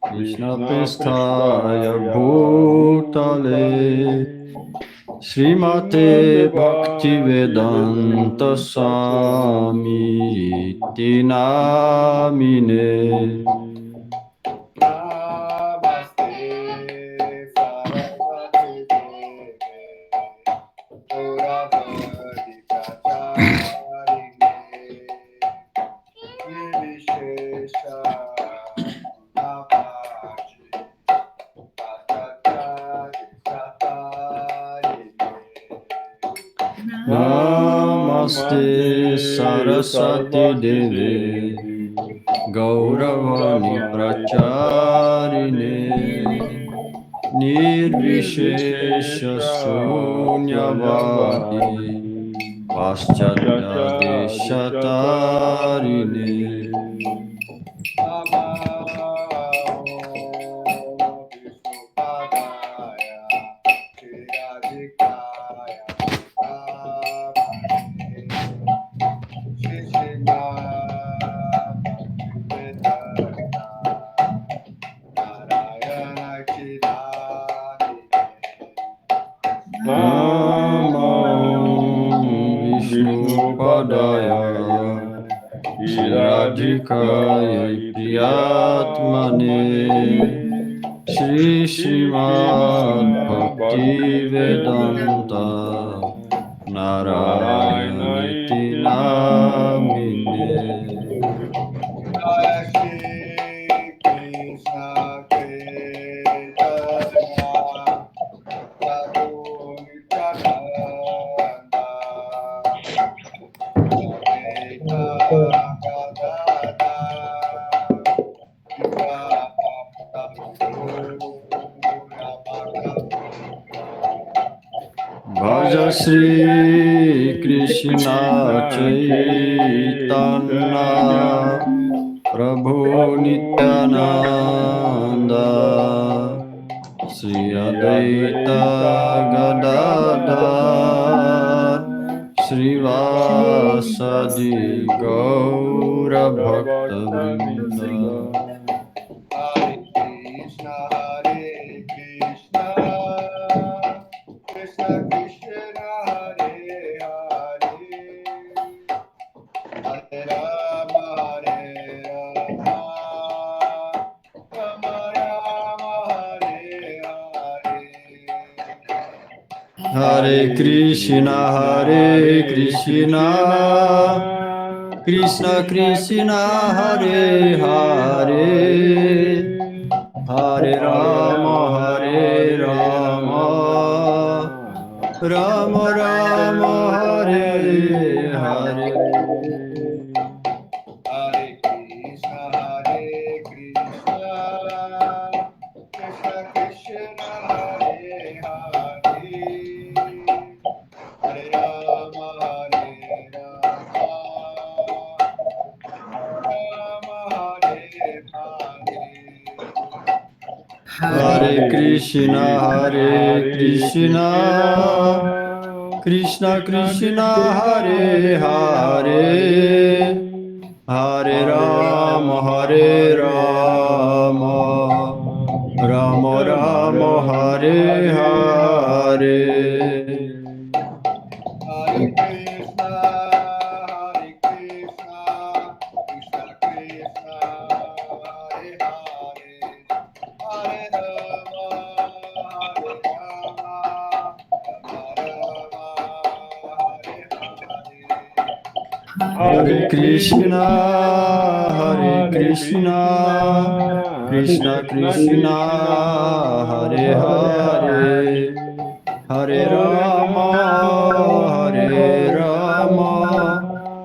Krishna Prestaya Bhutale Srimate Bhaktivedanta Swami Iti Namine
Namaste Saraswati Deve Gauravadi Kacharini Nirvishesha Gunapati Patatari Satarini
Namaste Saraswati Devi Gauravani Pracharine Nirvishesha Sunyavadi Paschatya Deshatarine Vishnu Padaya Radhikaya Priyatmane Shri Srimad Bhakti Vedanta Narayana iti namine.
Jaya Shri Krishna Chaitanya Prabhu Nityananda Advaita Gadadhara
Bhaja Shri Krishna Chaitanya Prabhu Nityananda Sri Advaita Gadadhar Srivasadi Gaura Bhakta Vrinda.
Hare Krishna, Krishna Krishna, Hare Hare, Hare Rama, Rama Rama, Hare Hare.
Hare Krishna, Krishna Krishna, Hare Hare, Hare Rama, Rama Rama, Hare Hare.
Hare Krishna, Krishna Krishna, Hare Hare, Hare Rama, Rama Hare Hare.
Hare Krishna, Krishna Krishna, Hare Hare, Hare Rama, Rama Rama, Hare Hare.
Hare Krishna, Krishna Krishna, Hare Hare, Hare Rama,
Hare Krishna, Krishna Krishna, Hare Hare, Hare Rama,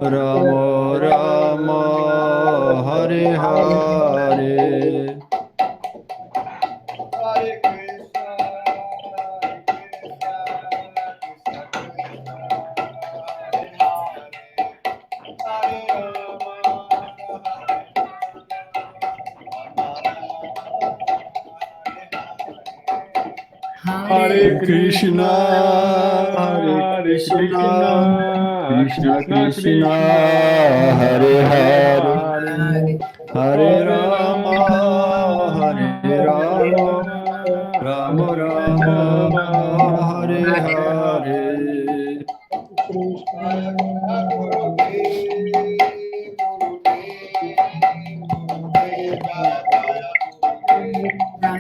Rama Rama, Hare Hare.
Hare Krishna,
Hare Krishna, Krishna Krishna, Hare Hare,
Hare Rama, Rama Rama, Hare Hare.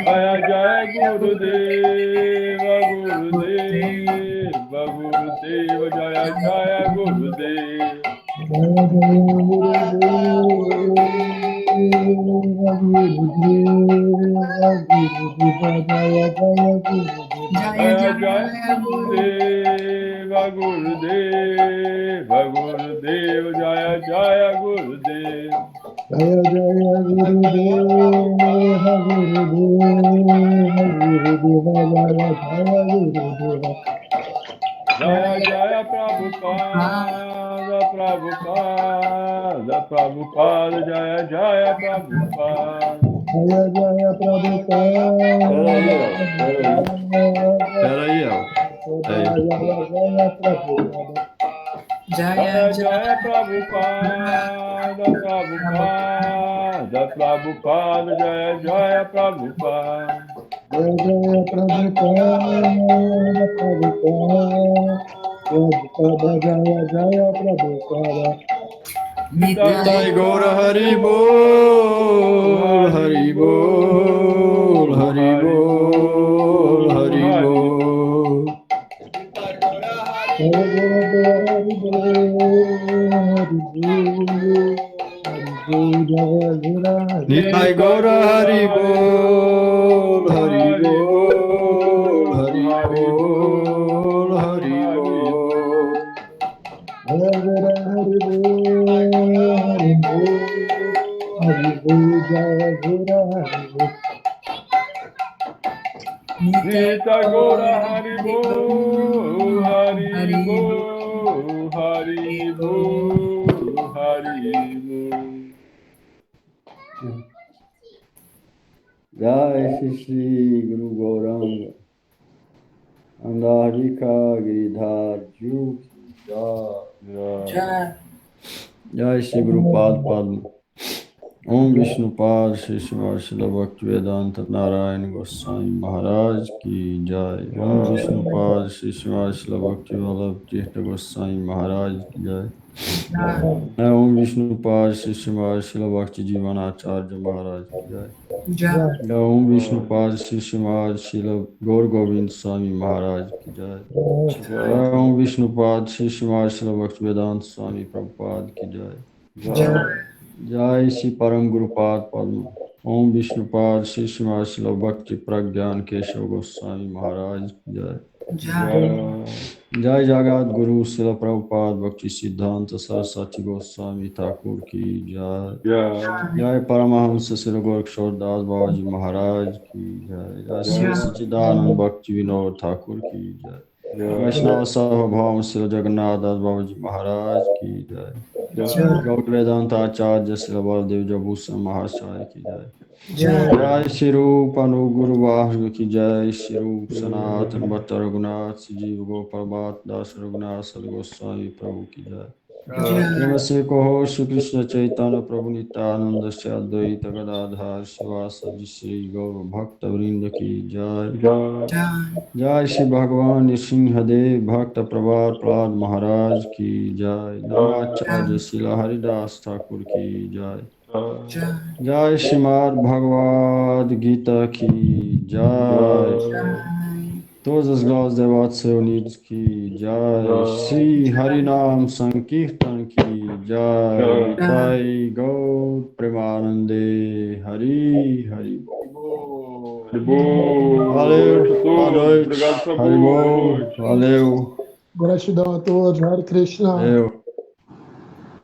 Jaya Jaya Gurudeva, Gurudeva, Gurudeva, Jaya Jaya Gurudeva. Jaya Jaya Gurudeva, Gurudeva, Gurudeva, Jaya Jaya Gurudeva.
Jaya Jaya Gurudeva, Jaya Jaya Gurudeva.
Jaya Jaya Prabhupada, Prabhupada, Prabhupada, Jaya Jaya Prabhupada.
Jaya Jaya Prabhupada.
Peraí, ó.
Jaya Jaya Prabhupada.
Jaya Jaya Prabhupada, Prabhupada, Prabhupada, Jaya Jaya Prabhupada.
Jaya Jaya Prabhupada, Prabhupada, Jaya Jaya Prabhupada.
Nitai Gaura Haribol, Haribol, Haribol, Haribol.
Jaya Jaya
Nitai Gaura Hari Bol, Hari Bol, Hari Bol, Hari Bol.
Jaya Guru Hari Bol, Hari Bol, Hari Bol, Jaya Guru Hari Bol.
Nita Gora Haribo, Haribo, Haribo, Haribo.
Jai Shri Guru Gauranga Andarika Giridhar Ju
Jai.
Jai Shri Guru Pad Padma Om Vishnu Pad Shri Shiva Srila Bhaktivedanta Narayana Goswami Maharaj Ki Jai. Om Vishnu Pad Shri Shiva Srila Bhaktivedanta Tirtha Goswami Maharaj Ki Jai. Om Vishnu Pad Shri Shiva Srila Bhakti Jivanacharya Maharaj Ki Jai.
Jai.
Om Vishnu Pad Shri Shiva Srila Gaur Govind Swami Maharaj Ki Jai. Om Vishnu Pad Shri Shiva Srila Bhaktivedanta Swami Prabhupada Ki Jai. Jai Shri Param Guru Pad Padma. Om Vishnu Pad Shri Shiva Srila Bhakti Pragyan Keshav Goswami Maharaj Ki Jai. Jai Jagat Guru Srila Prabhupada Bhakti Siddhanta Saraswati Goswami Thakur Ki Jai. Jai Paramahamsa Srila Gorakshor Das Babaji Maharaj Ki Jai. Jai Sri Sachidanand Bhakti Vinod Thakur Ki Jai. Vaishnava Sabhabham Srila Jagannath Das Babaji Maharaj Ki Jai. Gaur Vedanta Acharya Srila Baladev Jabhusan Mahacharya Ki Jai. Jai Shri Rupa Anuguru Vahru Ki Jai. Shri Rupa Sanatan Bhatta Raghunath Sajiv Gopal Bhat Das Raghunath Sal Goswami Prabhu Ki Jai. Namaste Koho Shri Krishna Chaitanya Prabhu Nityananda Shri Advaita Gadadhar Shivasadi Shri Gaur Bhakta Vrinda Ki Jai. Jai Shri Bhagavan Nrsimhadev Bhakta Prabhat Prahlad Maharaj Ki Jai. Namacharya Srila Haridas Thakur Ki Jai. Jai Shrimad Bhagavad Gita Ki Jai. Todas as glórias devotos reunidos Ki Jai. Shri Harinam Sankirtan Ki Jai. Jai Gaur Premanande Hari Hari Bol. Valeu, boa noite.
Obrigado pela
Hari Bol.
noite.
Valeu.
Gratidão a todos. Hare Krishna.
Valeu.